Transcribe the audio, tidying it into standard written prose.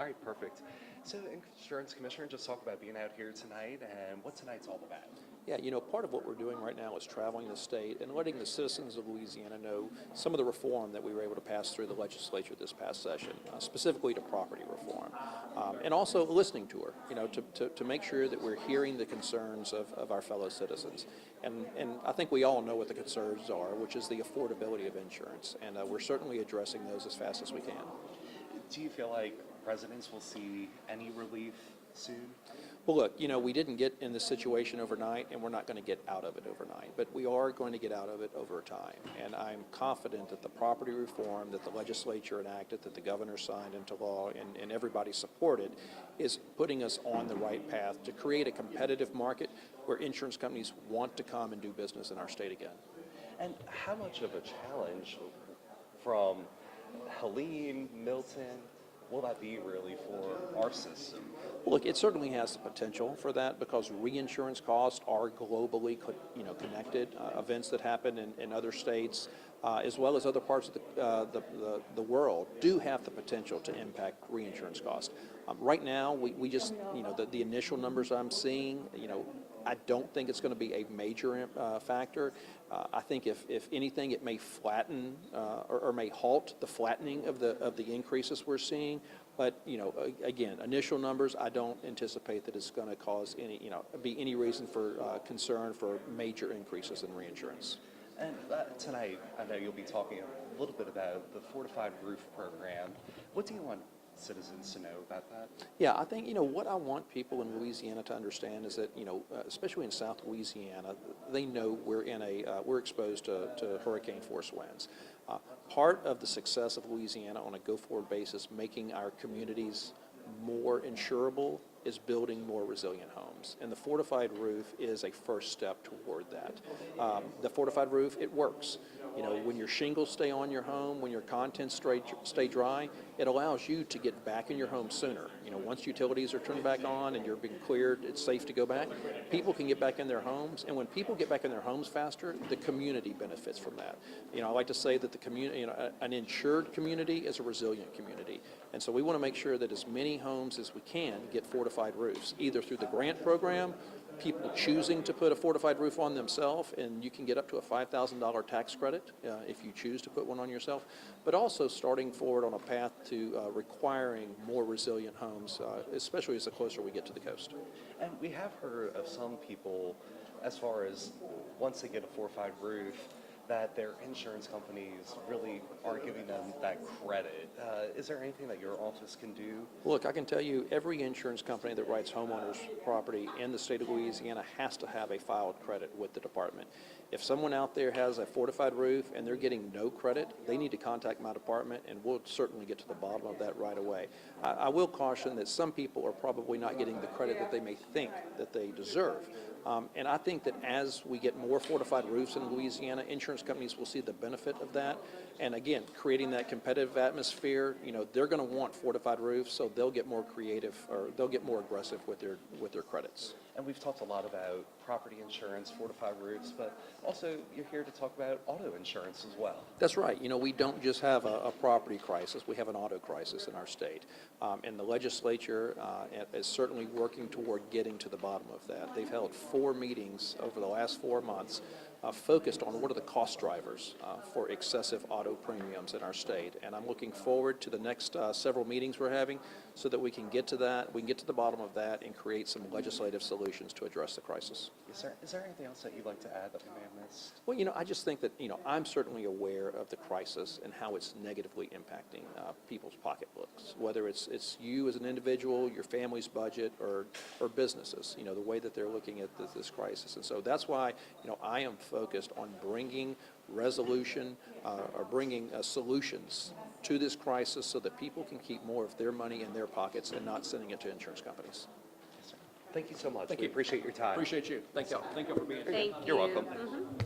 All right, perfect. So, Insurance Commissioner, just talk about being out here tonight and what tonight's all about. Yeah, part of what we're doing right now is traveling the state and letting the citizens of Louisiana know some of the reform that we were able to pass through the legislature this past session, specifically to property reform, and also a listening tour, to make sure that we're hearing the concerns of our fellow citizens. And I think we all know what the concerns are, which is the affordability of insurance, and we're certainly addressing those as fast as we can. Do you feel like residents will see any relief soon? Well, look, we didn't get in this situation overnight, and we're not going to get out of it overnight, but we are going to get out of it over time. And I'm confident that the property reform that the legislature enacted, that the governor signed into law, and everybody supported, is putting us on the right path to create a competitive market where insurance companies want to come and do business in our state again. And how much of a challenge from Helene, Milton, will that be really for our system? Well, look, it certainly has the potential for that because reinsurance costs are globally, connected. Events that happen in other states, as well as other parts of the world, do have the potential to impact reinsurance costs. Right now, we just, the initial numbers I'm seeing, I don't think it's going to be a major factor. I think if anything, it may flatten or may halt the flattening of the increases we're seeing. But again, initial numbers, I don't anticipate that it's going to cause be any reason for concern for major increases in reinsurance. And tonight, I know you'll be talking a little bit about the fortified roof program. What do you want citizens to know about that? Yeah, I think, what I want people in Louisiana to understand is that, especially in South Louisiana, they know we're exposed to hurricane force winds. Part of the success of Louisiana on a go-forward basis, making our communities more insurable, is building more resilient homes. And the fortified roof is a first step toward that. The fortified roof, it works. When your shingles stay on your home, when your contents stay dry, it allows you to get back in your home sooner. Once utilities are turned back on and you're being cleared, it's safe to go back, people can get back in their homes. And when people get back in their homes faster, the community benefits from that. I like to say that the community, an insured community is a resilient community. And so we want to make sure that as many homes as we can get fortified roofs, either through the grant program, people choosing to put a fortified roof on themselves, and you can get up to a $5,000 tax credit if you choose to put one on yourself, but also starting forward on a path to requiring more resilient homes, especially as the closer we get to the coast. And we have heard of some people, as far as once they get a fortified roof, that their insurance companies really aren't giving them that credit. Is there anything that your office can do? Look, I can tell you every insurance company that writes homeowners property in the state of Louisiana has to have a filed credit with the department. If someone out there has a fortified roof and they're getting no credit, they need to contact my department, and we'll certainly get to the bottom of that right away. I will caution that some people are probably not getting the credit that they may think that they deserve. And I think that as we get more fortified roofs in Louisiana, insurance companies will see the benefit of that. And again, creating that competitive atmosphere, they're going to want fortified roofs, so they'll get more creative, or they'll get more aggressive with their credits. And we've talked a lot about property insurance, fortified roofs, but also you're here to talk about auto insurance as well. That's right. We don't just have a property crisis, we have an auto crisis in our state. And the legislature is certainly working toward getting to the bottom of that. They've held 4 meetings over the last 4 months focused on what are the cost drivers for excessive auto premiums in our state. And I'm looking forward to the next several meetings we're having so that we can get to that, we can get to the bottom of that and create some legislative solutions to address the crisis. Is there anything else that you'd like to add that we may have missed? Well, I just think that, I'm certainly aware of the crisis and how it's negatively impacting people's pocketbooks, whether it's you as an individual, your family's budget, or businesses, the way that they're looking at this crisis. And so that's why, I am focused on bringing resolution or bringing solutions to this crisis so that people can keep more of their money in their pockets and not sending it to insurance companies. Yes, sir. Thank you so much. Thank we you. appreciate your time. Appreciate you. Thank you. Thank you for being here. Thank you. You're welcome. Mhm.